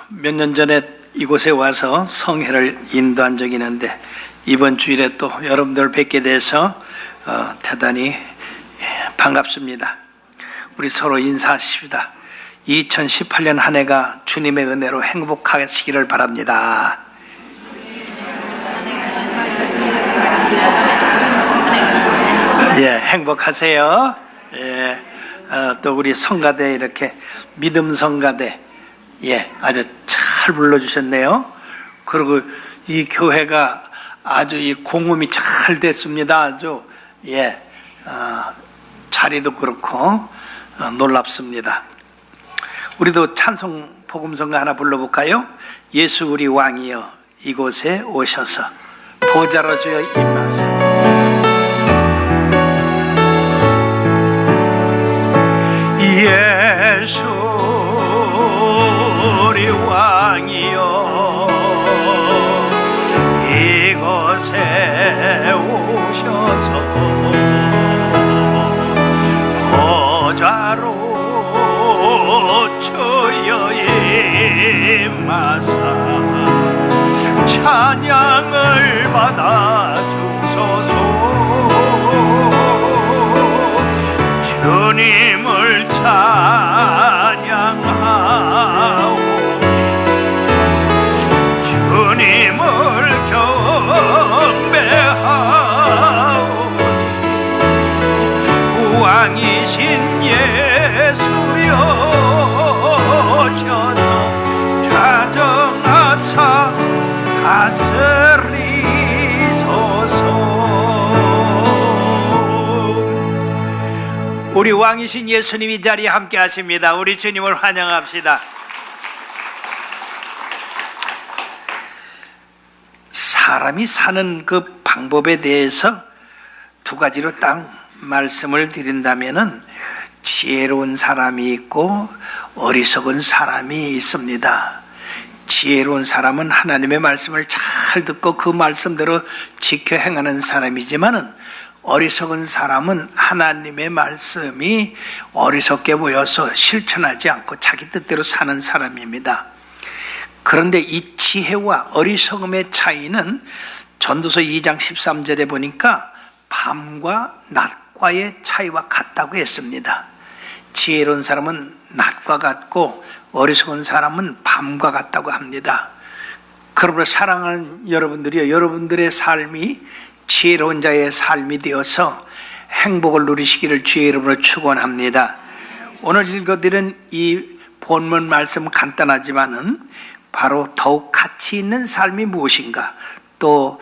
몇 년 전에 이곳에 와서 성회를 인도한 적이 있는데 이번 주일에 또 여러분들 뵙게 돼서 대단히 반갑습니다. 우리 서로 인사하십시다. 2018년 한 해가 주님의 은혜로 행복하시기를 바랍니다. 예, 행복하세요. 예, 또 우리 성가대 이렇게 믿음 성가대, 예, 아주 잘 불러주셨네요. 그리고 이 교회가 아주 이 공음이 잘 됐습니다. 아주 예, 자리도 그렇고 놀랍습니다. 우리도 찬송 복음성가 하나 불러볼까요? 예수 우리 왕이여 이곳에 오셔서 보좌로 주여 임하세. 예수 우리 왕이여 이곳에 오셔서 보좌로 주여 임하사 찬양을 받아 주소서. 주님을 찬양하오니 주님을 경배하오니 왕이신 예수여 오셔서 좌정하사 다스리소서. 우리 왕이신 예수님이 자리에 함께 하십니다. 우리 주님을 환영합시다. 사람이 사는 그 방법에 대해서 두 가지로 딱 말씀을 드린다면은 지혜로운 사람이 있고 어리석은 사람이 있습니다. 지혜로운 사람은 하나님의 말씀을 잘 듣고 그 말씀대로 지켜 행하는 사람이지만은 어리석은 사람은 하나님의 말씀이 어리석게 보여서 실천하지 않고 자기 뜻대로 사는 사람입니다. 그런데 이 지혜와 어리석음의 차이는 전도서 2장 13절에 보니까 밤과 낮과의 차이와 같다고 했습니다. 지혜로운 사람은 낮과 같고 어리석은 사람은 밤과 같다고 합니다. 그러므로 사랑하는 여러분들이요, 여러분들의 삶이 지혜로운 자의 삶이 되어서 행복을 누리시기를 주의 이름으로 축원합니다. 오늘 읽어드린 이 본문 말씀 간단하지만은 바로 더욱 가치 있는 삶이 무엇인가, 또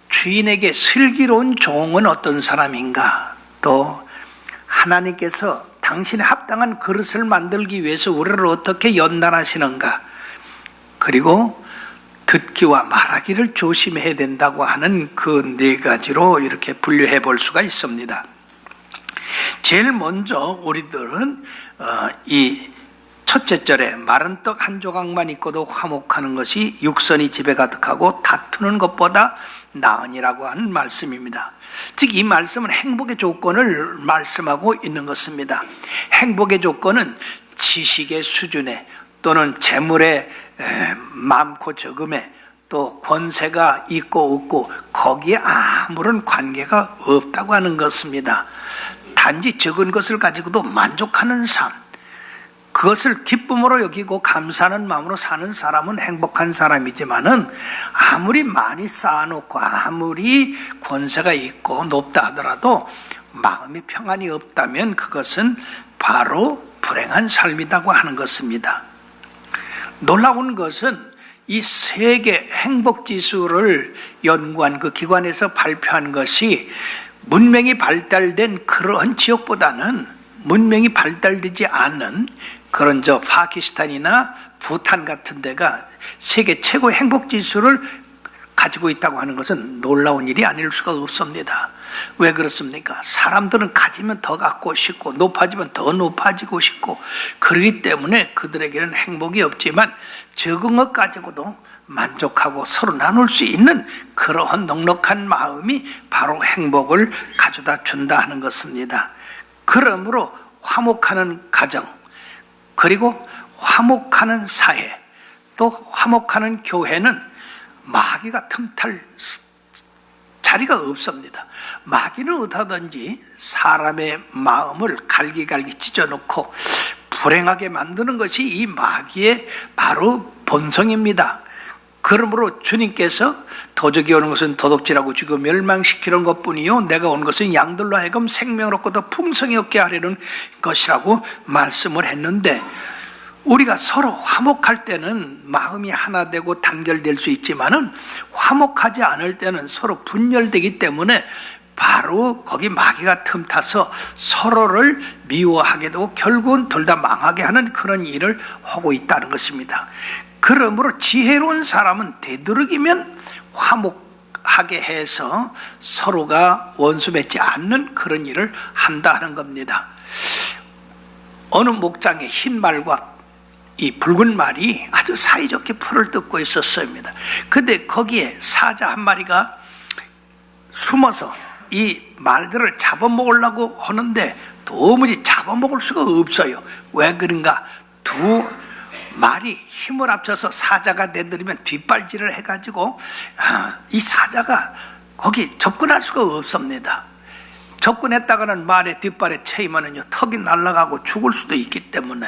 주인에게 슬기로운 종은 어떤 사람인가, 또 하나님께서 당신의 합당한 그릇을 만들기 위해서 우리를 어떻게 연단하시는가, 그리고 듣기와 말하기를 조심해야 된다고 하는 그 네 가지로 이렇게 분류해 볼 수가 있습니다. 제일 먼저 우리들은 이 첫째 절에 마른 떡 한 조각만 있고도 화목하는 것이 육선이 집에 가득하고 다투는 것보다 나으니라고 하는 말씀입니다. 즉 이 말씀은 행복의 조건을 말씀하고 있는 것입니다. 행복의 조건은 지식의 수준에 또는 재물의 많고 적음에 또 권세가 있고 없고 거기에 아무런 관계가 없다고 하는 것입니다. 단지 적은 것을 가지고도 만족하는 삶, 그것을 기쁨으로 여기고 감사하는 마음으로 사는 사람은 행복한 사람이지만은 아무리 많이 쌓아놓고 아무리 권세가 있고 높다 하더라도 마음의 평안이 없다면 그것은 바로 불행한 삶이라고 하는 것입니다. 놀라운 것은 이 세계 행복지수를 연구한 그 기관에서 발표한 것이 문명이 발달된 그런 지역보다는 문명이 발달되지 않은 그런 파키스탄이나 부탄 같은 데가 세계 최고의 행복지수를 가지고 있다고 하는 것은 놀라운 일이 아닐 수가 없습니다. 왜 그렇습니까? 사람들은 가지면 더 갖고 싶고 높아지면 더 높아지고 싶고 그러기 때문에 그들에게는 행복이 없지만 적은 것 가지고도 만족하고 서로 나눌 수 있는 그러한 넉넉한 마음이 바로 행복을 가져다 준다 하는 것입니다. 그러므로 화목하는 가정, 그리고 화목하는 사회, 또 화목하는 교회는 마귀가 틈탈 자리가 없습니다. 마귀는 어디든지 사람의 마음을 갈기갈기 찢어놓고 불행하게 만드는 것이 이 마귀의 바로 본성입니다. 그러므로 주님께서 도적이 오는 것은 도둑질하고 죽여 멸망시키는 것뿐이요 내가 온 것은 양들로 하여금 생명을 얻고 더 풍성히 얻게 하려는 것이라고 말씀을 했는데, 우리가 서로 화목할 때는 마음이 하나 되고 단결될 수 있지만은 화목하지 않을 때는 서로 분열되기 때문에 바로 거기 마귀가 틈타서 서로를 미워하게 되고 결국은 둘 다 망하게 하는 그런 일을 하고 있다는 것입니다. 그러므로 지혜로운 사람은 되도록이면 화목하게 해서 서로가 원수 맺지 않는 그런 일을 한다는 겁니다. 어느 목장에 흰 말과 이 붉은 말이 아주 사이좋게 풀을 뜯고 있었습니다. 근데 거기에 사자 한 마리가 숨어서 이 말들을 잡아먹으려고 하는데 도무지 잡아먹을 수가 없어요. 왜 그런가? 두 말이 힘을 합쳐서 사자가 내들이면 뒷발질을 해가지고 이 사자가 거기 접근할 수가 없습니다. 접근했다가는 말의 뒷발에 채이면은요 턱이 날아가고 죽을 수도 있기 때문에,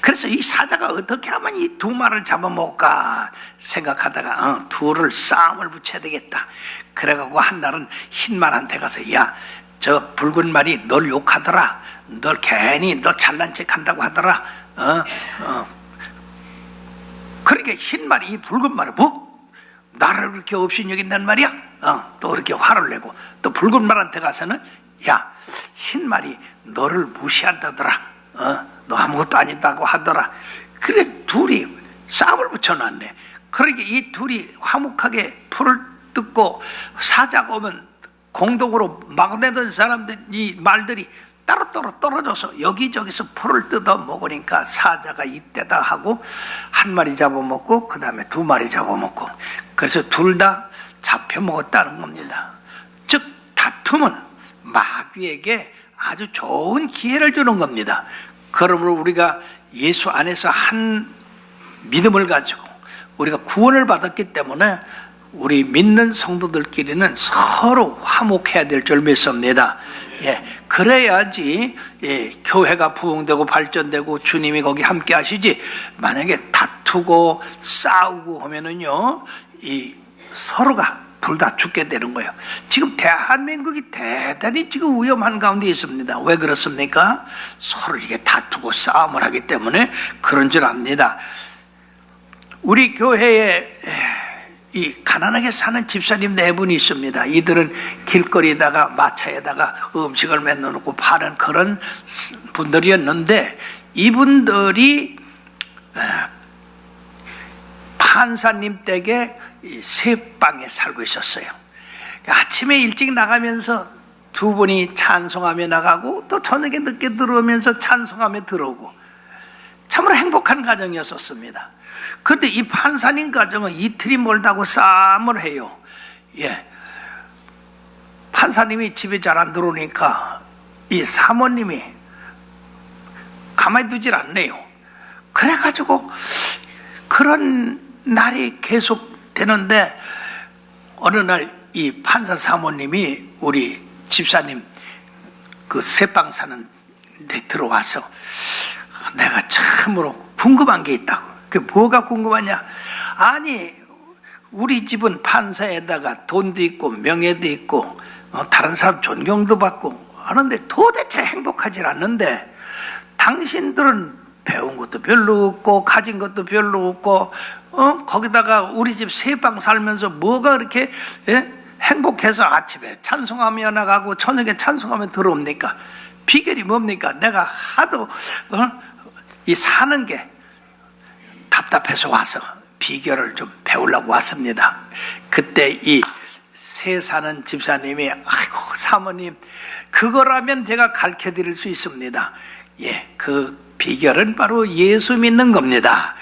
그래서 이 사자가 어떻게 하면 이 두 말을 잡아먹을까 생각하다가 둘을 싸움을 붙여야 되겠다. 그래가지고 한 날은 흰 말한테 가서 야, 저 붉은 말이 널 욕하더라. 널 괜히 너 잘난 척 한다고 하더라. 그러니까 흰 말이 이 붉은 말을 뭐? 나를 그렇게 업신여긴단 말이야? 또 그렇게 화를 내고 또 붉은 말한테 가서는 야, 흰 말이 너를 무시한다더라. 너 아무것도 아니다고 하더라. 그래 둘이 싸움을 붙여놨네. 그러니까 이 둘이 화목하게 풀을 뜯고 사자가 오면 공동으로 막내던 사람들 이 말들이 따로따로 떨어져서 여기저기서 풀을 뜯어 먹으니까 사자가 이때다 하고 한 마리 잡아먹고 그 다음에 두 마리 잡아먹고, 그래서 둘 다 잡혀먹었다는 겁니다. 즉 다툼은 마귀에게 아주 좋은 기회를 주는 겁니다. 그러므로 우리가 예수 안에서 한 믿음을 가지고 우리가 구원을 받았기 때문에 우리 믿는 성도들끼리는 서로 화목해야 될 줄 믿습니다. 그래야지 교회가 부흥되고 발전되고 주님이 거기 함께 하시지, 만약에 다투고 싸우고 하면은요 이 서로가 둘 다 죽게 되는 거예요. 지금 대한민국이 대단히 지금 위험한 가운데 있습니다. 왜 그렇습니까? 서로 이게 다투고 싸움을 하기 때문에 그런 줄 압니다. 우리 교회에 이 가난하게 사는 집사님 네 분이 있습니다. 이들은 길거리에다가 마차에다가 음식을 맨날 놓고 파는 그런 분들이었는데, 이분들이 판사님 댁에 새방에 살고 있었어요. 아침에 일찍 나가면서 두 분이 찬송하며 나가고 또 저녁에 늦게 들어오면서 찬송하며 들어오고, 참으로 행복한 가정이었었습니다. 그런데 이 판사님 가정은 이틀이 멀다고 싸움을 해요. 판사님이 집에 잘 안 들어오니까 이 사모님이 가만히 두질 않네요. 그래가지고 그런 날이 계속 되는데, 어느 날 이 판사 사모님이 우리 집사님 그 새방 사는 데 들어와서 내가 참으로 궁금한 게 있다고. 그게 뭐가 궁금하냐? 아니 우리 집은 판사에다가 돈도 있고 명예도 있고 다른 사람 존경도 받고 하는데 도대체 행복하지 않는데, 당신들은 배운 것도 별로 없고 가진 것도 별로 없고 거기다가 우리 집 새방 살면서 뭐가 그렇게 행복해서 아침에 찬송하며 나가고 저녁에 찬송하며 들어옵니까? 비결이 뭡니까? 내가 하도 이 사는 게 답답해서 와서 비결을 좀 배우려고 왔습니다. 그때 이 새 사는 집사님이 아이고 사모님, 그거라면 제가 가르쳐 드릴 수 있습니다. 그 비결은 바로 예수 믿는 겁니다.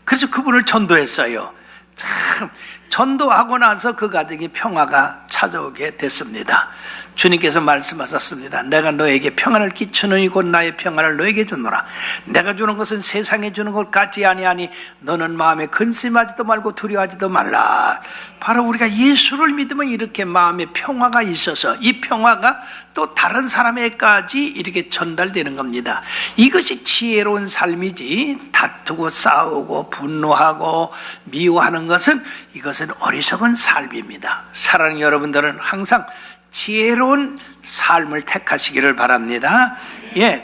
그래서 그분을 전도했어요. 참 전도하고 나서 그 가정에 평화가 찾아오게 됐습니다. 주님께서 말씀하셨습니다. 내가 너에게 평안을 끼치느니 곧 나의 평안을 너에게 주노라. 내가 주는 것은 세상에 주는 것 같지 아니하니 너는 마음에 근심하지도 말고 두려워하지도 말라. 바로 우리가 예수를 믿으면 이렇게 마음에 평화가 있어서 이 평화가 또 다른 사람에게까지 이렇게 전달되는 겁니다. 이것이 지혜로운 삶이지, 다투고 싸우고 분노하고 미워하는 것은 이것은 어리석은 삶입니다. 사랑하는 여러분들은 항상 지혜로운 삶을 택하시기를 바랍니다.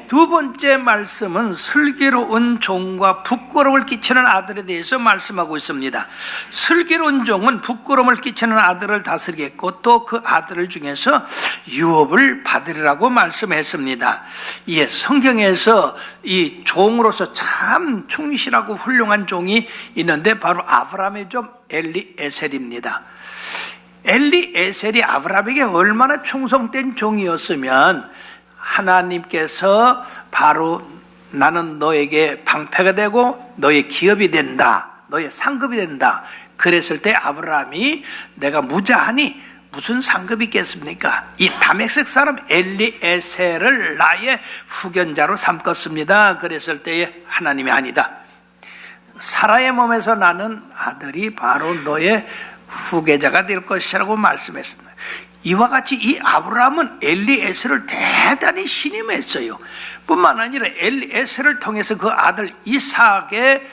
두 번째 말씀은 슬기로운 종과 부끄러움을 끼치는 아들에 대해서 말씀하고 있습니다. 슬기로운 종은 부끄러움을 끼치는 아들을 다스리겠고 또 그 아들을 중에서 유업을 받으리라고 말씀했습니다. 성경에서 이 종으로서 참 충실하고 훌륭한 종이 있는데 바로 아브라함의 종 엘리에셀입니다. 엘리에셀이 아브라함에게 얼마나 충성된 종이었으면 하나님께서 바로 나는 너에게 방패가 되고 너의 기업이 된다, 너의 상급이 된다 그랬을 때 아브라함이 내가 무자하니 무슨 상급이 있겠습니까? 이 다메섹 사람 엘리에셀을 나의 후견자로 삼겠습니다. 그랬을 때에 하나님이 아니다, 사라의 몸에서 나는 아들이 바로 너의 후계자가 될 것이라고 말씀했습니다. 이와 같이 이 아브라함은 엘리에셀을 대단히 신임했어요. 뿐만 아니라 엘리에셀을 통해서 그 아들 이삭의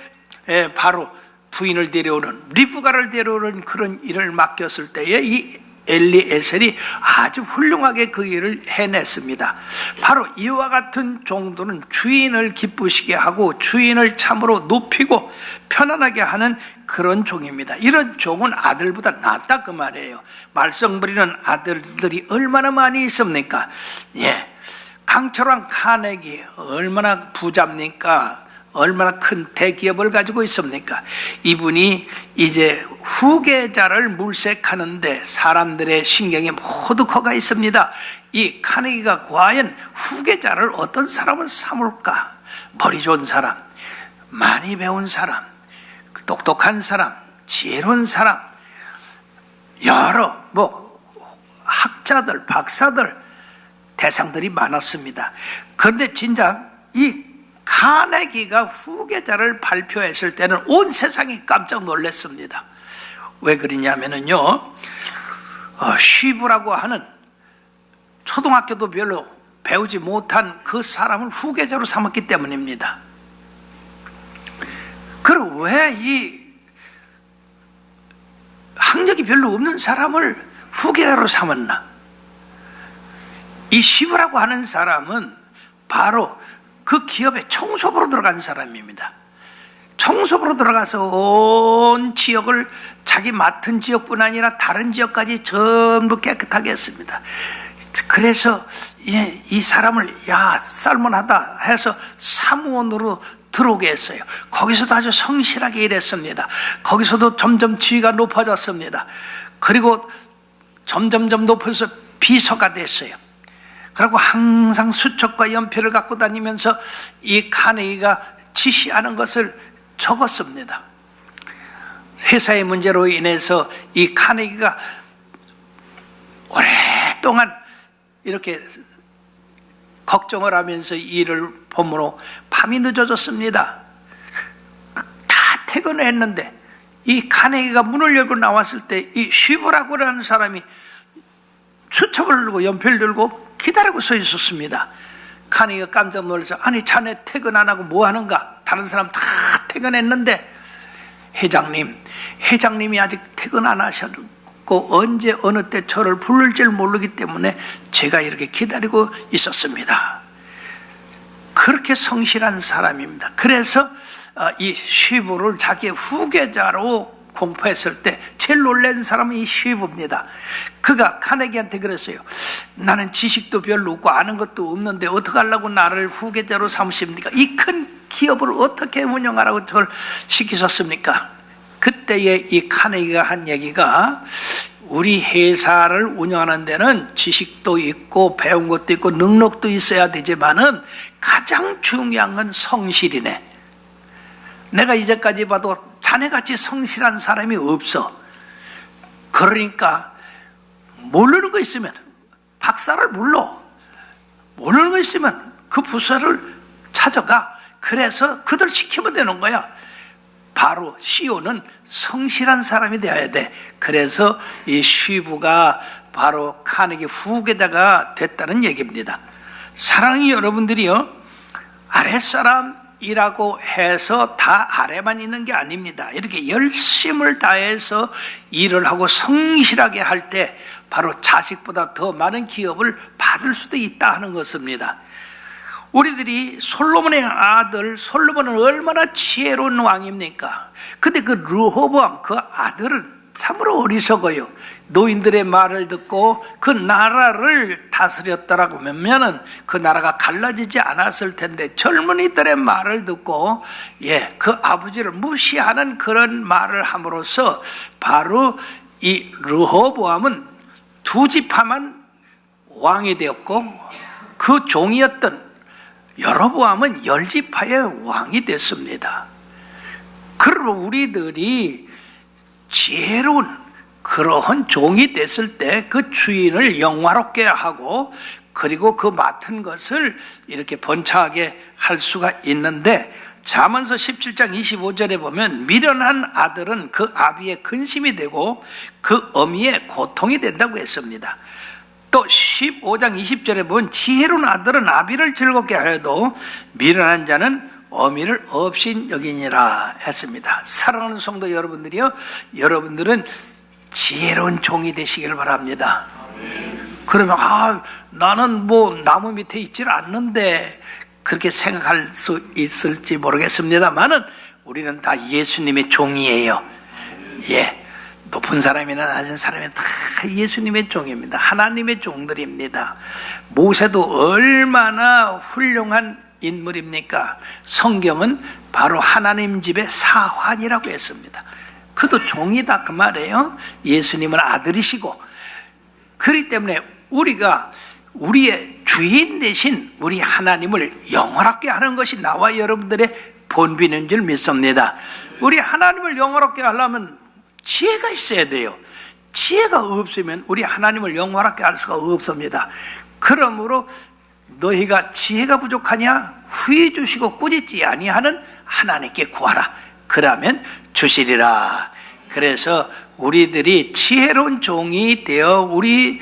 바로 부인을 데려오는, 리브가를 데려오는 그런 일을 맡겼을 때에 이 엘리에셀이 아주 훌륭하게 그 일을 해냈습니다. 바로 이와 같은 종도는 주인을 기쁘시게 하고 주인을 참으로 높이고 편안하게 하는 그런 종입니다. 이런 종은 아들보다 낫다 그 말이에요. 말썽 부리는 아들들이 얼마나 많이 있습니까? 강철왕 카네기 얼마나 부자입니까? 얼마나 큰 대기업을 가지고 있습니까? 이분이 이제 후계자를 물색하는데 사람들의 신경이 모두 커가 있습니다. 이 카네기가 과연 후계자를 어떤 사람을 삼을까? 머리 좋은 사람, 많이 배운 사람, 똑똑한 사람, 지혜로운 사람, 여러 학자들, 박사들, 대상들이 많았습니다. 그런데 진짜 이 카네기가 후계자를 발표했을 때는 온 세상이 깜짝 놀랐습니다. 왜 그러냐면요, 쉬브라고 하는 초등학교도 별로 배우지 못한 그 사람을 후계자로 삼았기 때문입니다. 그럼 왜 이 학력이 별로 없는 사람을 후계자로 삼았나? 이 쉬브라고 하는 사람은 바로 그 기업에 청소부로 들어간 사람입니다. 청소부로 들어가서 온 지역을 자기 맡은 지역뿐 아니라 다른 지역까지 전부 깨끗하게 했습니다. 그래서 이 사람을 쌀만하다 해서 사무원으로 들어오게 했어요. 거기서도 아주 성실하게 일했습니다. 거기서도 점점 지위가 높아졌습니다. 그리고 점점 높아서 비서가 됐어요. 그리고 항상 수첩과 연필을 갖고 다니면서 이 카네기가 지시하는 것을 적었습니다. 회사의 문제로 인해서 이 카네기가 오랫동안 이렇게 걱정을 하면서 일을 보므로 밤이 늦어졌습니다. 다 퇴근을 했는데 이 카네기가 문을 열고 나왔을 때 이 쉬브라고 하는 사람이 수첩을 들고 연필 들고 기다리고 서 있었습니다. 카네기가 깜짝 놀라서 아니 자네 퇴근 안 하고 뭐 하는가? 다른 사람 다 퇴근했는데 회장님이 아직 퇴근 안 하셨고 언제 어느 때 저를 부를 줄 모르기 때문에 제가 이렇게 기다리고 있었습니다. 그렇게 성실한 사람입니다. 그래서 이 쉬브를 자기의 후계자로 공포했을 때 제일 놀란 사람은 이 쉬브입니다. 그가 카네기한테 그랬어요. 나는 지식도 별로 없고 아는 것도 없는데 어떻게 하려고 나를 후계자로 삼으십니까? 이 큰 기업을 어떻게 운영하라고 저를 시키셨습니까? 그때에 이 카네기가 한 얘기가 우리 회사를 운영하는 데는 지식도 있고 배운 것도 있고 능력도 있어야 되지만은 가장 중요한 건 성실이네. 내가 이제까지 봐도 자네같이 성실한 사람이 없어. 그러니까 모르는 거 있으면 박사를 불러. 모르는 거 있으면 그 부서를 찾아가. 그래서 그들 시키면 되는 거야. 바로 CEO는 성실한 사람이 되어야 돼. 그래서 이 쉬부가 바로 카네기 후계자가 됐다는 얘기입니다. 사랑하는 여러분들이요, 아랫사람이라고 해서 다 아래만 있는 게 아닙니다. 이렇게 열심을 다해서 일을 하고 성실하게 할 때 바로 자식보다 더 많은 기업을 받을 수도 있다 하는 것입니다. 우리들이 솔로몬의 아들, 솔로몬은 얼마나 지혜로운 왕입니까? 근데 그 르호보암, 그 아들은 참으로 어리석어요. 노인들의 말을 듣고 그 나라를 다스렸다라고 하면은 그 나라가 갈라지지 않았을 텐데, 젊은이들의 말을 듣고 그 아버지를 무시하는 그런 말을 함으로써 바로 이 르호보암은 두 지파만 왕이 되었고, 그 종이었던 여로보암은 10지파의 왕이 됐습니다. 그러므로 우리들이 지혜로운 그러한 종이 됐을 때 그 주인을 영화롭게 하고, 그리고 그 맡은 것을 이렇게 번창하게 할 수가 있는데, 잠언서 17장 25절에 보면 미련한 아들은 그 아비의 근심이 되고 그 어미의 고통이 된다고 했습니다. 또 15장 20절에 보면 지혜로운 아들은 아비를 즐겁게 하여도 미련한 자는 어미를 없인 여기니라 했습니다. 사랑하는 성도 여러분들이요, 여러분들은 지혜로운 종이 되시길 바랍니다. 그러면 나는 뭐 나무 밑에 있질 않는데 그렇게 생각할 수 있을지 모르겠습니다만은 우리는 다 예수님의 종이에요. 높은 사람이나 낮은 사람이 다 예수님의 종입니다. 하나님의 종들입니다. 모세도 얼마나 훌륭한 인물입니까? 성경은 바로 하나님 집의 사환이라고 했습니다. 그도 종이다 그 말이에요. 예수님은 아들이시고, 그렇기 때문에 우리가 우리의 주인 대신 우리 하나님을 영원하게 하는 것이 나와 여러분들의 본분인 줄 믿습니다. 우리 하나님을 영원하게 하려면 지혜가 있어야 돼요. 지혜가 없으면 우리 하나님을 영원하게 할 수가 없습니다. 그러므로 너희가 지혜가 부족하냐? 후히 주시고 꾸짖지 아니하는 하나님께 구하라. 그러면 주시리라. 그래서 우리들이 지혜로운 종이 되어 우리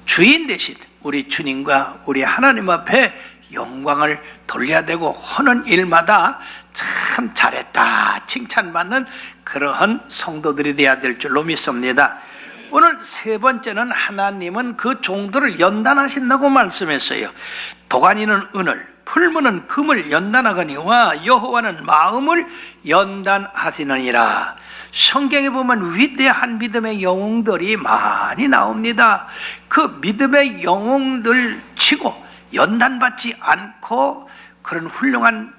주인 대신 우리 주님과 우리 하나님 앞에 영광을 돌려야 되고, 하는 일마다 참 잘했다 칭찬받는 그러한 성도들이 되어야 될 줄로 믿습니다. 오늘 세 번째는 하나님은 그 종들을 연단하신다고 말씀했어요. 도가니는 은을, 풀무는 금을 연단하거니와 여호와는 마음을 연단하시느니라. 성경에 보면 위대한 믿음의 영웅들이 많이 나옵니다. 그 믿음의 영웅들 치고 연단받지 않고 그런 훌륭한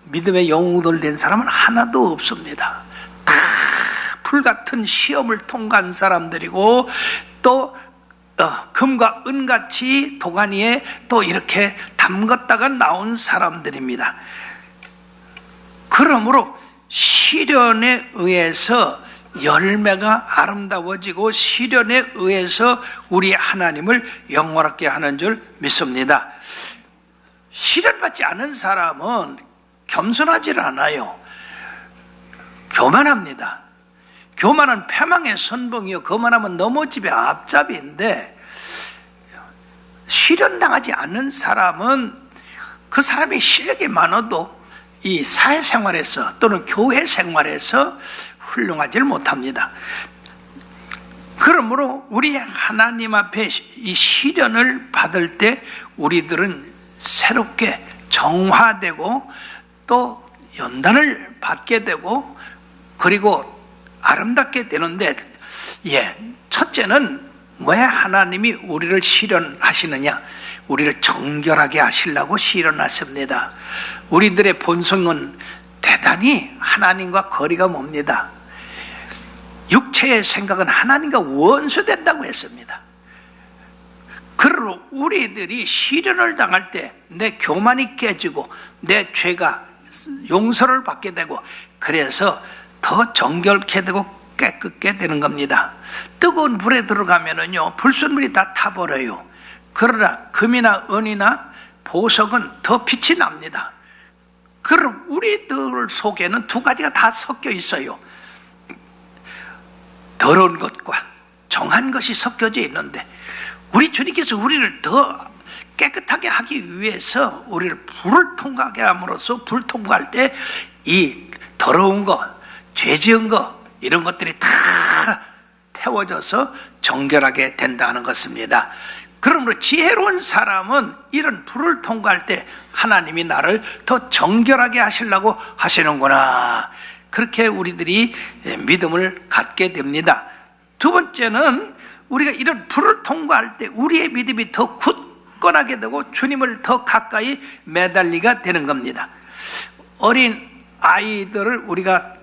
믿음의 영웅들 된 사람은 하나도 없습니다. 다 불같은 시험을 통과한 사람들이고, 또 금과 은같이 도가니에 또 이렇게 담갔다가 나온 사람들입니다. 그러므로 시련에 의해서 열매가 아름다워지고 시련에 의해서 우리 하나님을 영원하게 하는 줄 믿습니다. 시련받지 않은 사람은 겸손하지 않아요. 교만합니다. 교만은 패망의 선봉이요, 거만하면 넘어집의 앞잡이인데, 시련당하지 않는 사람은 그 사람이 실력이 많아도 이 사회생활에서 또는 교회 생활에서 훌륭하지를 못합니다. 그러므로 우리 하나님 앞에 이 시련을 받을 때 우리들은 새롭게 정화되고 또 연단을 받게 되고 그리고 아름답게 되는데, 첫째는 왜 하나님이 우리를 시련하시느냐? 우리를 정결하게 하시려고 시련하십니다. 우리들의 본성은 대단히 하나님과 거리가 멉니다. 육체의 생각은 하나님과 원수된다고 했습니다. 그러므로 우리들이 시련을 당할 때 내 교만이 깨지고 내 죄가 용서를 받게 되고, 그래서 더 정결케 되고 깨끗게 되는 겁니다. 뜨거운 불에 들어가면은요, 불순물이 다 타버려요. 그러나 금이나 은이나 보석은 더 빛이 납니다. 그럼 우리들 속에는 두 가지가 다 섞여 있어요. 더러운 것과 정한 것이 섞여져 있는데, 우리 주님께서 우리를 더 깨끗하게 하기 위해서 우리를 불을 통과하게 함으로써, 불 통과할 때 이 더러운 것, 죄 지은 것, 이런 것들이 다 태워져서 정결하게 된다는 것입니다. 그러므로 지혜로운 사람은 이런 불을 통과할 때 하나님이 나를 더 정결하게 하시려고 하시는구나, 그렇게 우리들이 믿음을 갖게 됩니다. 두 번째는 우리가 이런 불을 통과할 때 우리의 믿음이 더 굳건하게 되고 주님을 더 가까이 매달리게 되는 겁니다. 어린 아이들을 우리가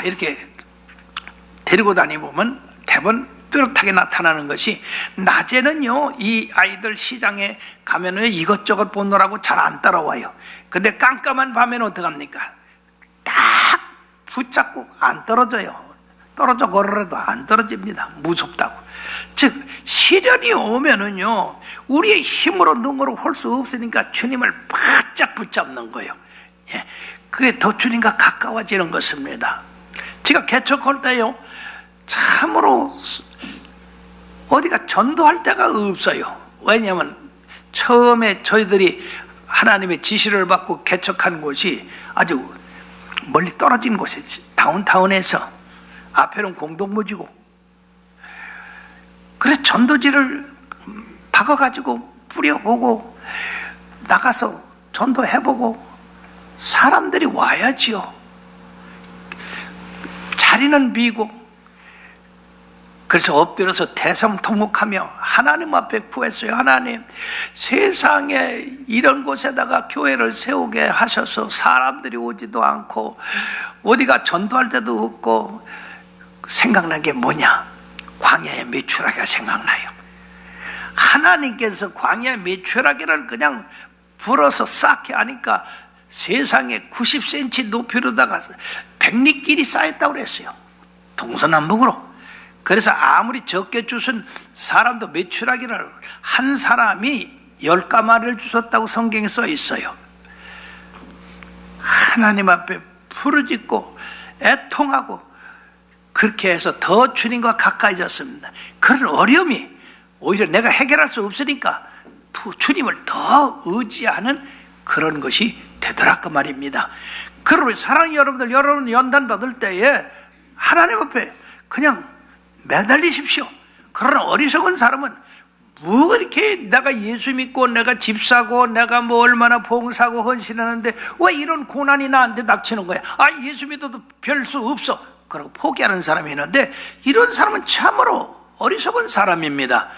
이렇게 데리고 다니보면 대부분 뚜렷하게 나타나는 것이, 낮에는요 이 아이들 시장에 가면은 이것저것 보느라고 잘 안 따라와요. 근데 깜깜한 밤에는 어떡합니까? 딱 붙잡고 안 떨어져요. 떨어져 걸으라도 안 떨어집니다. 무섭다고. 즉 시련이 오면은요 우리의 힘으로 능으로 할 수 없으니까 주님을 바짝 붙잡는 거예요. 그게 더 주님과 가까워지는 것입니다. 제가 개척할 때요, 참으로 어디가 전도할 데가 없어요. 왜냐하면 처음에 저희들이 하나님의 지시를 받고 개척한 곳이 아주 멀리 떨어진 곳이지, 다운타운에서 앞에는 공동묘지고, 그래서 전도지를 박아가지고 뿌려보고 나가서 전도해보고 사람들이 와야지요. 자리는 비고. 그래서 엎드려서 대성통곡하며 하나님 앞에 구했어요. 하나님, 세상에 이런 곳에다가 교회를 세우게 하셔서 사람들이 오지도 않고 어디가 전도할 데도 없고, 생각난 게 뭐냐? 광야의 메추라기가 생각나요. 하나님께서 광야의 메추라기를 그냥 불어서 쌓게 하니까 세상에 90cm 높이로다가 백리길이 쌓였다고 그랬어요. 동서남북으로. 그래서 아무리 적게 주신 사람도 메추라기를 한 사람이 10가마를 주셨다고 성경에 써 있어요. 하나님 앞에 부르짖고 애통하고 그렇게 해서 더 주님과 가까이졌습니다. 그런 어려움이 오히려 내가 해결할 수 없으니까 주님을 더 의지하는 그런 것이 되더라 그 말입니다. 그러면 사랑하는 여러분들, 여러분 연단 받을 때에 하나님 앞에 그냥 매달리십시오. 그러나 어리석은 사람은 뭐 이렇게 내가 예수 믿고 내가 집 사고 내가 뭐 얼마나 봉사하고 헌신하는데 왜 이런 고난이 나한테 닥치는 거야? 예수 믿어도 별 수 없어. 그러고 포기하는 사람이 있는데, 이런 사람은 참으로 어리석은 사람입니다.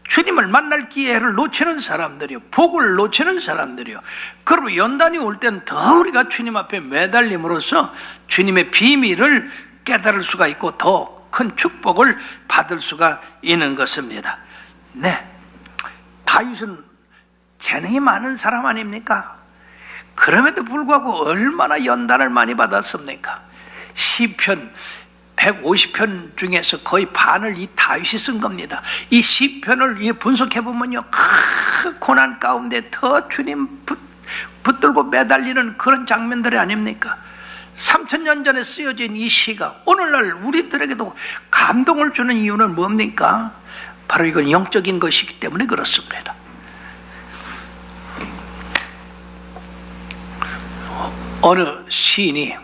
주님을 만날 기회를 놓치는 사람들이요, 복을 놓치는 사람들이요. 그러면 연단이 올 때는 더 우리가 주님 앞에 매달림으로써 주님의 비밀을 깨달을 수가 있고 더 큰 축복을 받을 수가 있는 것입니다. 네, 다윗은 재능이 많은 사람 아닙니까? 그럼에도 불구하고 얼마나 연단을 많이 받았습니까? 시편 150편 중에서 거의 반을 이 다윗이 쓴 겁니다. 이 시편을 분석해 보면요, 큰 고난 가운데 더 주님 붙들고 매달리는 그런 장면들이 아닙니까? 3000년 전에 쓰여진 이 시가 오늘날 우리들에게도 감동을 주는 이유는 뭡니까? 바로 이건 영적인 것이기 때문에 그렇습니다. 어느 시인이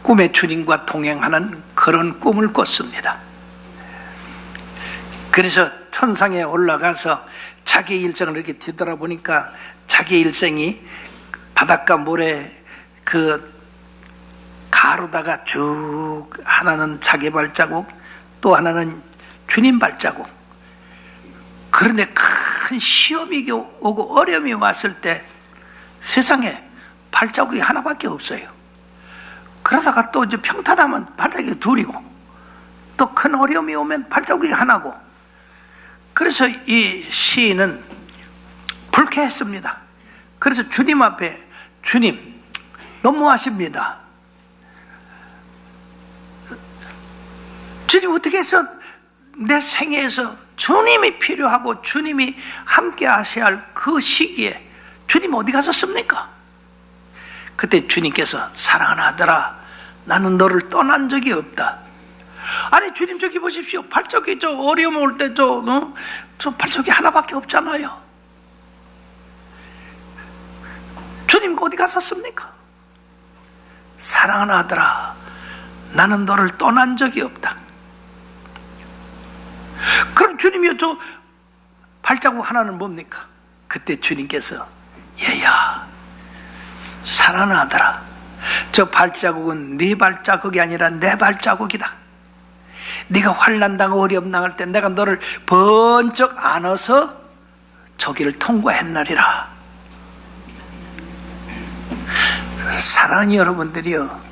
꿈의 주님과 동행하는 그런 꿈을 꿨습니다. 그래서 천상에 올라가서 자기 일생을 이렇게 뒤돌아보니까 자기 일생이 바닷가 모래 그 가로다가 쭉, 하나는 자기 발자국, 또 하나는 주님 발자국. 그런데 큰 시험이 오고 어려움이 왔을 때 세상에 발자국이 하나밖에 없어요. 그러다가 또 이제 평탄하면 발자국이 둘이고, 또 큰 어려움이 오면 발자국이 하나고. 그래서 이 시인은 불쾌했습니다. 그래서 주님 앞에, 주님 너무하십니다. 주님 어떻게 해서 내 생애에서 주님이 필요하고 주님이 함께 하셔야 할 그 시기에 주님 어디 가셨습니까? 그때 주님께서 사랑하는 아들아, 나는 너를 떠난 적이 없다. 아니 주님 저기 보십시오. 발자국이 저 어려움 올 때 저 발자국이 하나밖에 없잖아요. 주님 어디 가셨습니까? 사랑하는 아들아, 나는 너를 떠난 적이 없다. 그럼 주님이요 저 발자국 하나는 뭡니까? 그때 주님께서 얘야, 사랑하는 아들아, 저 발자국은 네 발자국이 아니라 내 발자국이다. 네가 환난당하고 어려움 당할 때 내가 너를 번쩍 안아서 저기를 통과했나리라. 사랑하는 여러분들이요,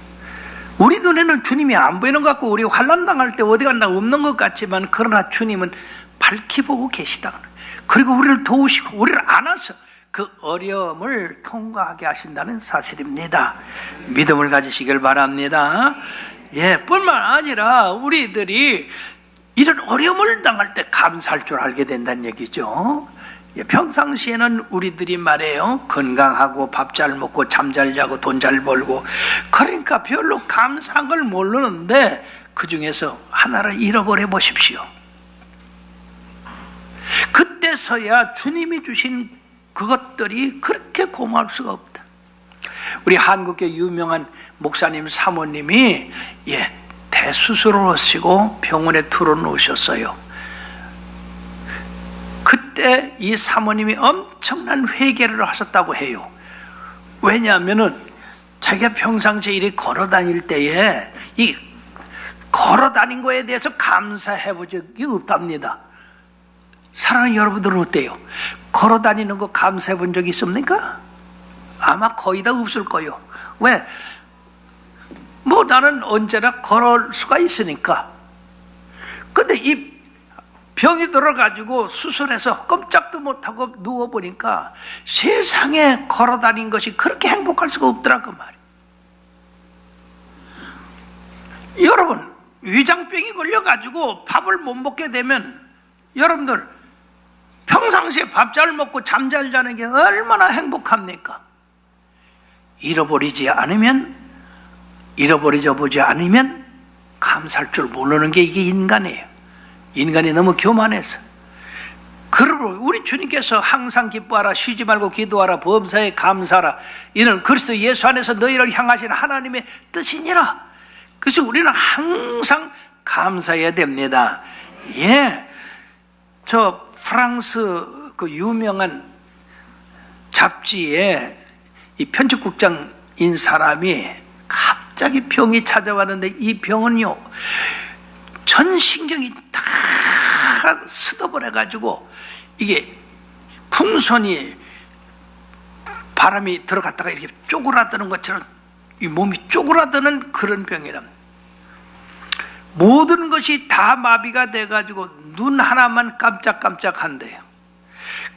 우리 눈에는 주님이 안 보이는 것 같고 우리 환난당할 때 어디 갔나 없는 것 같지만, 그러나 주님은 밝히 보고 계시다. 그리고 우리를 도우시고 우리를 안아서 그 어려움을 통과하게 하신다는 사실입니다. 믿음을 가지시길 바랍니다. 예, 뿐만 아니라 우리들이 이런 어려움을 당할 때 감사할 줄 알게 된다는 얘기죠. 예, 평상시에는 우리들이 말해요, 건강하고 밥 잘 먹고 잠 잘 자고 돈 잘 벌고, 그러니까 별로 감사한 걸 모르는데 그 중에서 하나를 잃어버려 보십시오. 그때서야 주님이 주신 그것들이 그렇게 고마울 수가 없다. 우리 한국의 유명한 목사님 사모님이 대수술을 하시고 병원에 들어놓으셨어요. 그때 이 사모님이 엄청난 회개를 하셨다고 해요. 왜냐하면은 자기가 평상시에 이렇게 걸어 다닐 때에 이 걸어 다닌 거에 대해서 감사해 본 적이 없답니다. 사랑하는 여러분들은 어때요? 걸어 다니는 거 감사해 본 적이 있습니까? 아마 거의 다 없을 거예요. 왜? 뭐 나는 언제나 걸을 수가 있으니까. 근데 이 병이 들어가지고 수술해서 꼼짝도 못하고 누워보니까 세상에 걸어 다닌 것이 그렇게 행복할 수가 없더라고 말이에요. 여러분, 위장병이 걸려가지고 밥을 못 먹게 되면 여러분들 평상시에 밥 잘 먹고 잠 잘 자는 게 얼마나 행복합니까? 잃어버리지 보지 않으면 감사할 줄 모르는 게 이게 인간이에요. 인간이 너무 교만해서. 그러므로 우리 주님께서 항상 기뻐하라, 쉬지 말고 기도하라, 범사에 감사하라, 이는 그리스도 예수 안에서 너희를 향하신 하나님의 뜻이니라. 그래서 우리는 항상 감사해야 됩니다. 예, 저 프랑스 그 유명한 잡지에 이 편집국장인 사람이 갑자기 병이 찾아왔는데, 이 병은요 전 신경이 다 스쳐버려가지고 이게 풍선이 바람이 들어갔다가 이렇게 쪼그라드는 것처럼 이 몸이 쪼그라드는 그런 병이랍니다. 모든 것이 다 마비가 돼가지고 눈 하나만 깜짝깜짝한대요.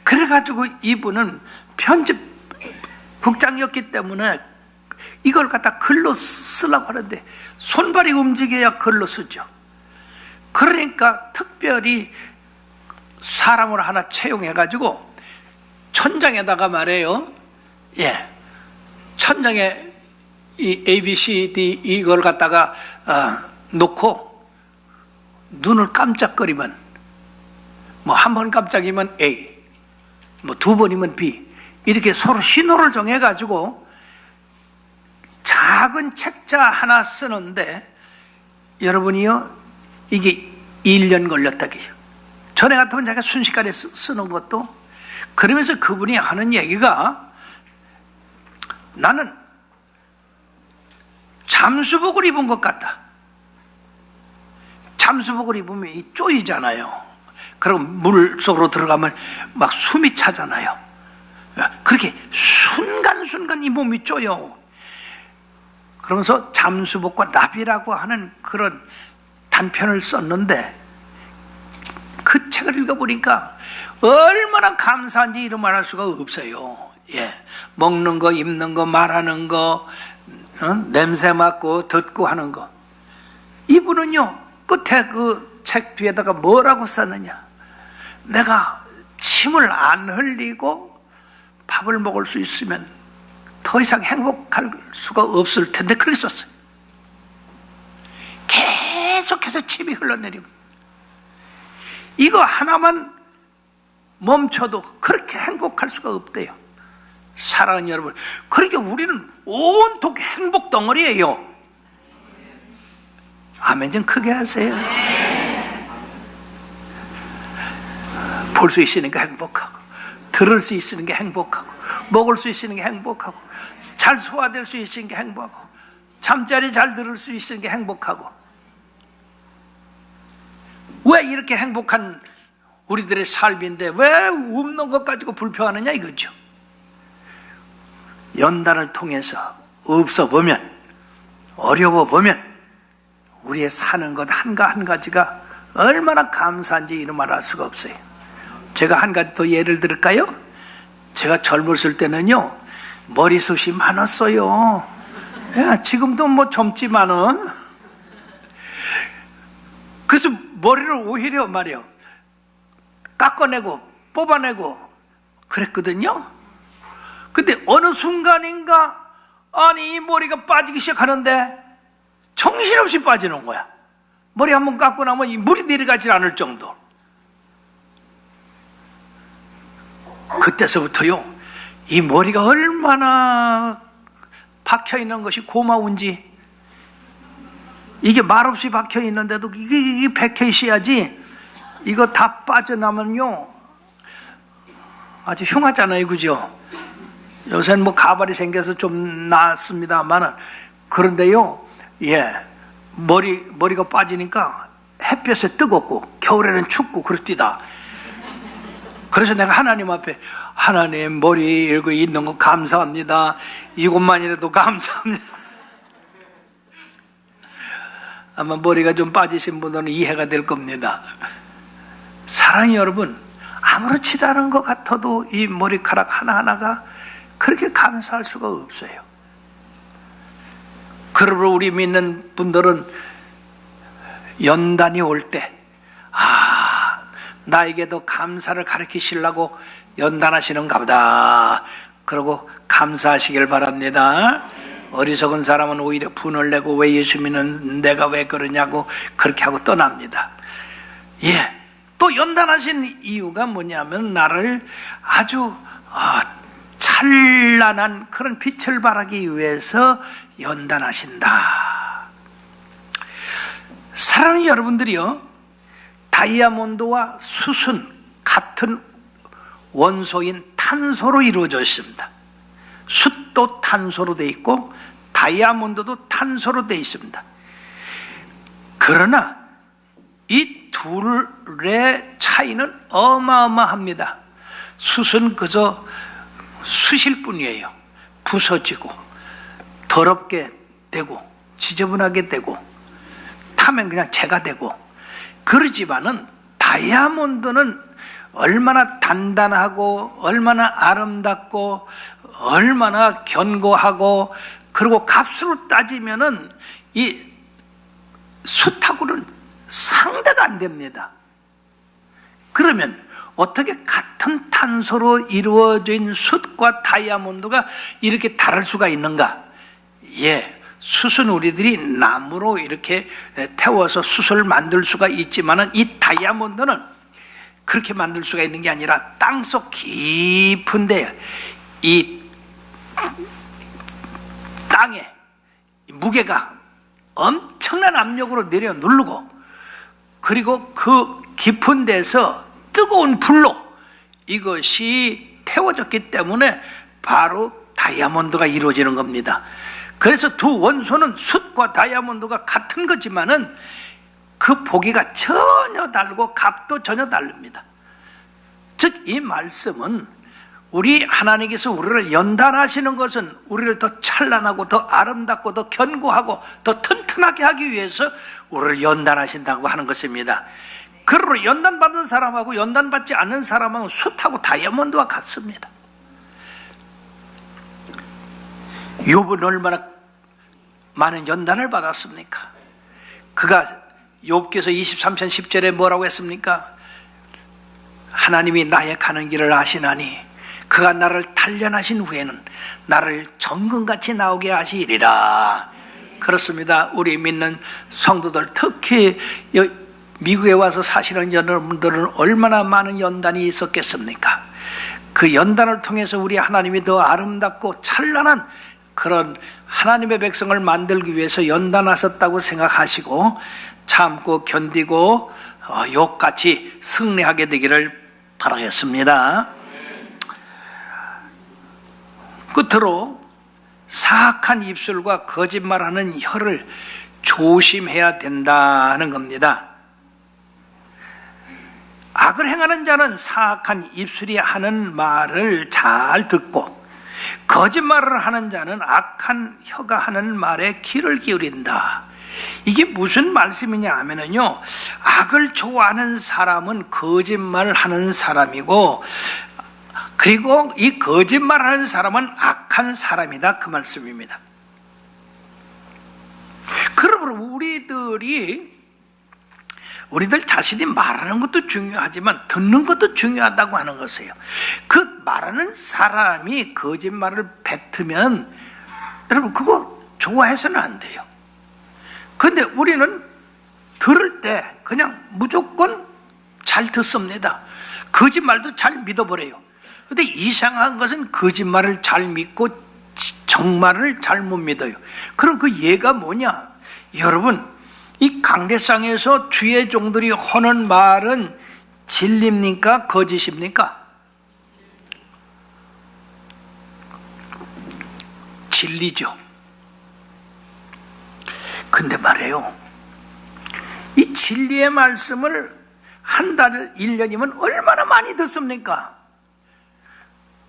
그래가지고 이분은 편집국장이었기 때문에 이걸 갖다 글로 쓰려고 하는데 손발이 움직여야 글로 쓰죠. 그러니까 특별히 사람을 하나 채용해가지고 천장에다가 말해요, 천장에 이 ABCD 이걸 갖다가 놓고 눈을 깜짝거리면, 뭐 한 번 깜짝이면 A, 뭐 두 번이면 B, 이렇게 서로 신호를 정해가지고 작은 책자 하나 쓰는데, 여러분이요, 이게 1년 걸렸다기요. 전에 같으면 자기가 순식간에 쓰는 것도. 그러면서 그분이 하는 얘기가, 나는 잠수복을 입은 것 같다. 잠수복을 입으면 이 쪼이잖아요. 그럼 물 속으로 들어가면 막 숨이 차잖아요. 그렇게 순간순간 이 몸이 쪼여. 그러면서 잠수복과 나비라고 하는 그런 단편을 썼는데, 그 책을 읽어보니까 얼마나 감사한지 이런 말할 수가 없어요. 먹는 거, 입는 거, 말하는 거, 냄새 맡고 듣고 하는 거. 이분은요 끝에 그 책 뒤에다가 뭐라고 썼느냐? 내가 침을 안 흘리고 밥을 먹을 수 있으면 더 이상 행복할 수가 없을 텐데 그렇게 썼어요. 계속해서 침이 흘러내리고 이거 하나만 멈춰도 그렇게 행복할 수가 없대요. 사랑하는 여러분, 그러니까 우리는 온통 행복 덩어리예요. 아멘 좀 크게 하세요. 볼 수 있으니까 행복하고, 들을 수 있으니까 행복하고, 먹을 수 있으니까 행복하고, 잘 소화될 수 있으니까 행복하고, 잠자리 잘 들을 수 있으니까 행복하고. 왜 이렇게 행복한 우리들의 삶인데 왜 없는 것 가지고 불평하느냐 이거죠. 연단을 통해서 없어 보면, 어려워 보면 우리의 사는 것 한 가지가 얼마나 감사한지 이루 말할 수가 없어요. 제가 한 가지 더 예를 들을까요? 제가 젊었을 때는요 머리숱이 많았어요. 지금도 뭐 젊지만은, 그래서 머리를 오히려 말이요 깎아내고 뽑아내고 그랬거든요. 근데 어느 순간인가 아니 이 머리가 빠지기 시작하는데 정신없이 빠지는 거야. 머리 한번 깎고 나면 이 물이 내려가지 않을 정도. 그때서부터요 이 머리가 얼마나 박혀있는 것이 고마운지, 이게 말없이 박혀있는데도 이게 박혀 있어야지, 이거 다 빠져나면요 아주 흉하잖아요, 그죠? 요새는 뭐 가발이 생겨서 좀 낫습니다만은, 그런데요 머리가 빠지니까 햇볕에 뜨겁고 겨울에는 춥고 그렇디다. 그래서 내가 하나님 앞에, 하나님 머리 이러고 있는 거 감사합니다. 이것만이라도 감사합니다. 아마 머리가 좀 빠지신 분들은 이해가 될 겁니다. 사랑하는 여러분, 아무렇지도 않은 것 같아도 이 머리카락 하나하나가 그렇게 감사할 수가 없어요. 그러므로 우리 믿는 분들은 연단이 올 때, 나에게도 감사를 가르치시려고 연단하시는가 보다. 그러고 감사하시길 바랍니다. 어리석은 사람은 오히려 분을 내고 왜 예수 믿는 내가 왜 그러냐고 그렇게 하고 떠납니다. 또 연단하신 이유가 뭐냐면 나를 아주 찬란한 그런 빛을 발하기 위해서 연단하신다. 사랑하는 여러분들이요, 다이아몬드와 숯은 같은 원소인 탄소로 이루어져 있습니다. 숯도 탄소로 되어 있고 다이아몬드도 탄소로 되어 있습니다. 그러나 이 둘의 차이는 어마어마합니다. 숯은 그저 숯일 뿐이에요. 부서지고 더럽게 되고 지저분하게 되고 타면 그냥 재가 되고 그러지만은, 다이아몬드는 얼마나 단단하고 얼마나 아름답고 얼마나 견고하고, 그리고 값으로 따지면은 이 숯하고는 상대가 안 됩니다. 그러면 어떻게 같은 탄소로 이루어진 숯과 다이아몬드가 이렇게 다를 수가 있는가? 숯은 우리들이 나무로 이렇게 태워서 숯을 만들 수가 있지만은, 이 다이아몬드는 그렇게 만들 수가 있는 게 아니라 땅속 깊은데 이 땅에 무게가 엄청난 압력으로 내려 누르고, 그리고 그 깊은 데서 뜨거운 불로 이것이 태워졌기 때문에 바로 다이아몬드가 이루어지는 겁니다. 그래서 두 원소는 숯과 다이아몬드가 같은 거지만은 그 보기가 전혀 다르고 값도 전혀 다릅니다. 즉 이 말씀은 우리 하나님께서 우리를 연단하시는 것은 우리를 더 찬란하고 더 아름답고 더 견고하고 더 튼튼하게 하기 위해서 우리를 연단하신다고 하는 것입니다. 그러므로 연단받은 사람하고 연단받지 않는 사람은 숯하고 다이아몬드와 같습니다. 욥은 얼마나 많은 연단을 받았습니까? 그가 욥기서 23편 10절에 뭐라고 했습니까? 하나님이 나의 가는 길을 아시나니 그가 나를 단련하신 후에는 나를 정금같이 나오게 하시리라. 그렇습니다. 우리 믿는 성도들, 특히 미국에 와서 사시는 여러분들은 얼마나 많은 연단이 있었겠습니까? 그 연단을 통해서 우리 하나님이 더 아름답고 찬란한 그런 하나님의 백성을 만들기 위해서 연단하셨다고 생각하시고 참고 견디고 욥같이 승리하게 되기를 바라겠습니다. 끝으로 사악한 입술과 거짓말하는 혀를 조심해야 된다는 겁니다. 악을 행하는 자는 사악한 입술이 하는 말을 잘 듣고 거짓말을 하는 자는 악한 혀가 하는 말에 귀를 기울인다. 이게 무슨 말씀이냐 하면요, 악을 좋아하는 사람은 거짓말을 하는 사람이고, 그리고 이 거짓말하는 사람은 악한 사람이다, 그 말씀입니다. 그러므로 우리들 자신이 말하는 것도 중요하지만 듣는 것도 중요하다고 하는 것이에요. 그 말하는 사람이 거짓말을 뱉으면 여러분 그거 좋아해서는 안 돼요. 그런데 우리는 들을 때 그냥 무조건 잘 듣습니다. 거짓말도 잘 믿어버려요. 그런데 이상한 것은 거짓말을 잘 믿고 정말을 잘 못 믿어요. 그럼 그 예가 뭐냐? 여러분, 이 강대상에서 주의 종들이 하는 말은 진리입니까? 거짓입니까? 진리죠. 근데 말이에요, 이 진리의 말씀을 한 달, 1년이면 얼마나 많이 듣습니까?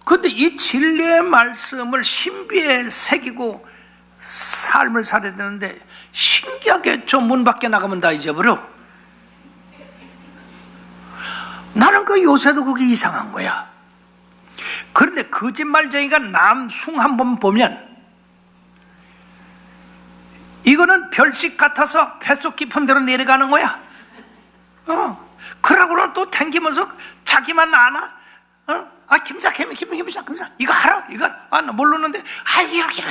근데 이 진리의 말씀을 신비에 새기고 삶을 살아야 되는데 신기하게 저 문 밖에 나가면 다 잊어버려. 나는 그 요새도 그게 이상한 거야. 그런데 거짓말쟁이가 남숭 한번 보면 이거는 별식 같아서 뱃속 깊은 데로 내려가는 거야. 그러고는 또 탱기면서 자기만 아나? 김사 이거 알아? 이거 나 모르는데 이렇게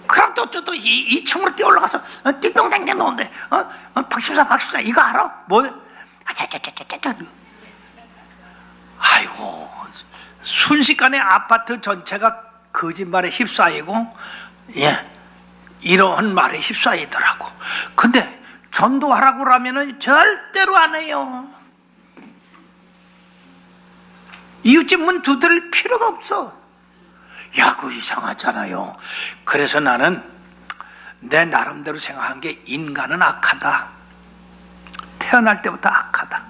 그럼 또 2층으로 뛰어 올라가서 띵동댕댕 오는데 박심사 이거 알아? 뭐? 아이고, 순식간에 아파트 전체가 거짓말에 휩싸이고, 이러한 말에 휩싸이더라고. 근데 전도하라고 하면은 절대로 안 해요. 이웃집 문 두드릴 필요가 없어. 그거 이상하잖아요. 그래서 나는 내 나름대로 생각한 게 인간은 악하다. 태어날 때부터 악하다.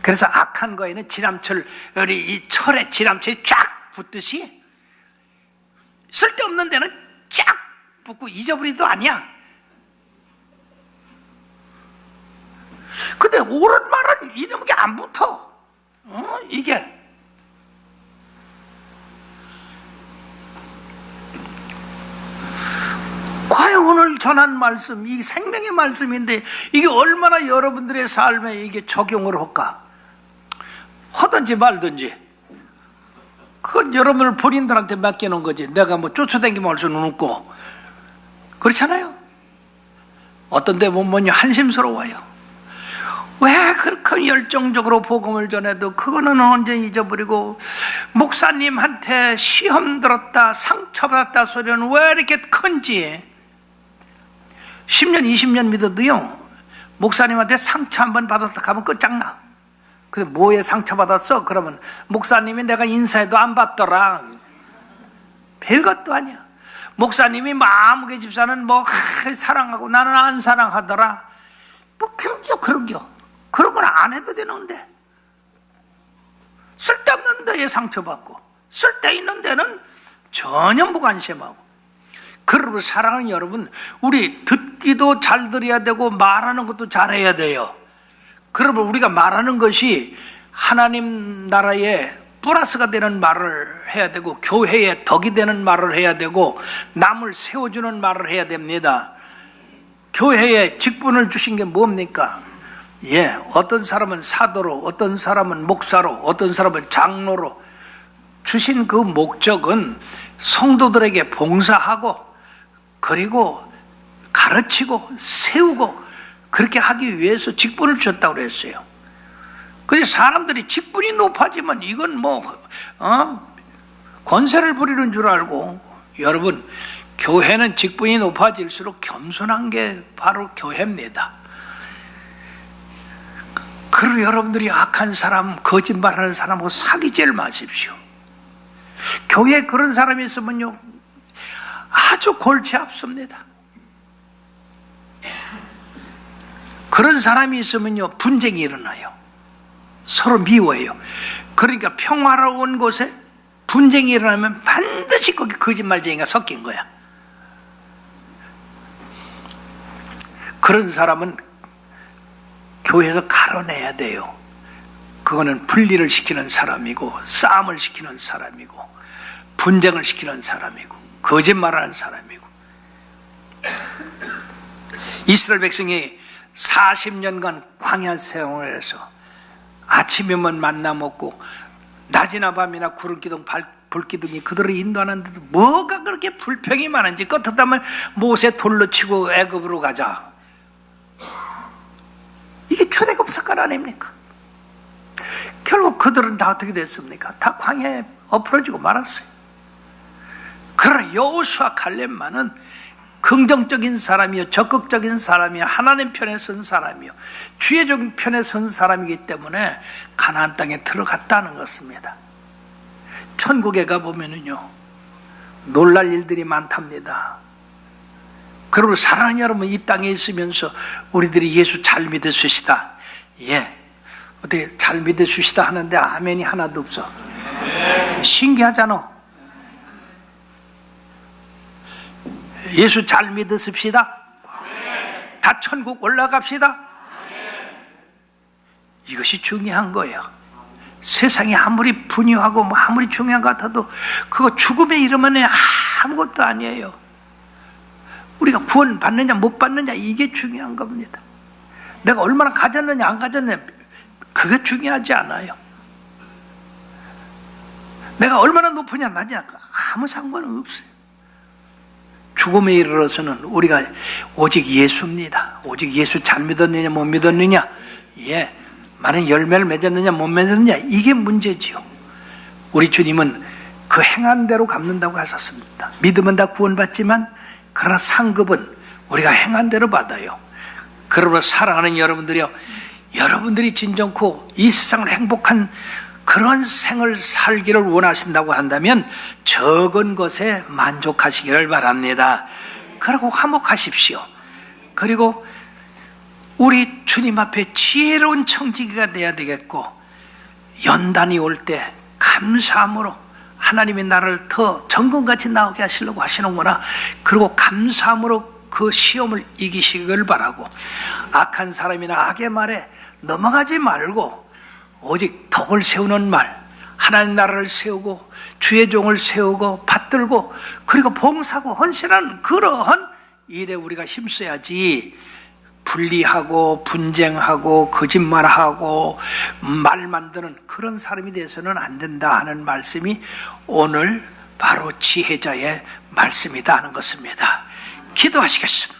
그래서 악한 거에는 이 철에 지람철이 쫙 붙듯이 쓸데없는 데는 쫙 붙고 잊어버리도 아니야. 근데 옳은 말은 이런 게 안 붙어. 이게 과연 오늘 전한 말씀, 이 생명의 말씀인데 이게 얼마나 여러분들의 삶에 이게 적용을 할까? 하든지 말든지 그건 여러분을 본인들한테 맡겨놓은 거지. 내가 뭐 쫓아다니기만 할 수는 없고. 그렇잖아요. 어떤 데 보면 한심스러워요. 왜 그렇게 열정적으로 복음을 전해도 그거는 언제 잊어버리고, 목사님한테 시험 들었다 상처받았다 소리는 왜 이렇게 큰지. 10년 20년 믿어도요, 목사님한테 상처 한번 받았다 하면 끝장나. 근데 뭐에 상처받았어? 그러면 목사님이 내가 인사해도 안 받더라. 별것도 아니야. 목사님이 마무개 집사는 사랑하고 나는 안 사랑하더라. 그런겨. 그런 건 안 해도 되는데. 쓸데없는 데에 상처받고 쓸데있는 데는 전혀 무관심하고. 그러므로 사랑하는 여러분, 우리 듣기도 잘 들어야 되고 말하는 것도 잘해야 돼요. 그러면 우리가 말하는 것이 하나님 나라에 플러스가 되는 말을 해야 되고, 교회에 덕이 되는 말을 해야 되고, 남을 세워주는 말을 해야 됩니다. 교회에 직분을 주신 게 뭡니까? 어떤 사람은 사도로, 어떤 사람은 목사로, 어떤 사람은 장로로 주신 그 목적은 성도들에게 봉사하고, 그리고 가르치고 세우고 그렇게 하기 위해서 직분을 주셨다고 그랬어요. 근데 사람들이 직분이 높아지면 이건 권세를 부리는 줄 알고, 여러분, 교회는 직분이 높아질수록 겸손한 게 바로 교회입니다. 그리고 여러분들이 악한 사람, 거짓말하는 사람하고 사귀지를 마십시오. 교회에 그런 사람이 있으면요, 아주 골치 아픕니다. 그런 사람이 있으면요, 분쟁이 일어나요. 서로 미워해요. 그러니까 평화로운 곳에 분쟁이 일어나면 반드시 거기 거짓말쟁이가 섞인 거야. 그런 사람은 교회에서 갈아내야 돼요. 그거는 분리를 시키는 사람이고, 싸움을 시키는 사람이고, 분쟁을 시키는 사람이고, 거짓말하는 사람이고. 이스라엘 백성이 40년간 광야 생활을 해서 아침이면 만나 먹고 낮이나 밤이나 구름기둥 불기둥이 그들을 인도하는데도 뭐가 그렇게 불평이 많은지, 껐었다면 모세 돌로 치고 애굽으로 가자. 이게 초대급 사건 아닙니까? 결국 그들은 다 어떻게 됐습니까? 다 광야에 엎어지고 말았어요. 그러나 여호수아 갈렙만은 긍정적인 사람이요, 적극적인 사람이요, 하나님 편에 선 사람이요, 주의 편에 선 사람이기 때문에 가나안 땅에 들어갔다는 것입니다. 천국에 가보면은요, 놀랄 일들이 많답니다. 그리고 사랑하는 여러분, 이 땅에 있으면서 우리들이 예수 잘 믿으시다, 어떻게 잘 믿으시다 하는데 아멘이 하나도 없어. 신기하잖아. 예수 잘 믿으십시다. 다 천국 올라갑시다. 이것이 중요한 거예요. 세상이 아무리 분유하고 아무리 중요한 것 같아도 그거 죽음에 이르면 아무것도 아니에요. 우리가 구원 받느냐 못 받느냐, 이게 중요한 겁니다. 내가 얼마나 가졌느냐 안 가졌느냐, 그게 중요하지 않아요. 내가 얼마나 높으냐 낮냐, 아무 상관은 없어요. 죽음에 이르러서는 우리가 오직 예수입니다. 오직 예수 잘 믿었느냐 못 믿었느냐, 많은 열매를 맺었느냐 못 맺었느냐, 이게 문제지요. 우리 주님은 그 행한 대로 갚는다고 하셨습니다. 믿으면 다 구원받지만 그러나 상급은 우리가 행한 대로 받아요. 그러므로 사랑하는 여러분들이요, 여러분들이 진정코 이 세상을 행복한 그런 생을 살기를 원하신다고 한다면 적은 것에 만족하시기를 바랍니다. 그리고 화목하십시오. 그리고 우리 주님 앞에 지혜로운 청지기가 돼야 되겠고, 연단이 올 때 감사함으로 하나님이 나를 더 정금같이 나오게 하시려고 하시는구나, 그리고 감사함으로 그 시험을 이기시길 바라고, 악한 사람이나 악의 말에 넘어가지 말고 오직 덕을 세우는 말, 하나님 나라를 세우고 주의 종을 세우고 받들고 그리고 봉사하고 헌신하는 그러한 일에 우리가 힘써야지, 분리하고 분쟁하고 거짓말하고 말 만드는 그런 사람이 돼서는 안 된다 하는 말씀이 오늘 바로 지혜자의 말씀이다 하는 것입니다. 기도하시겠습니다.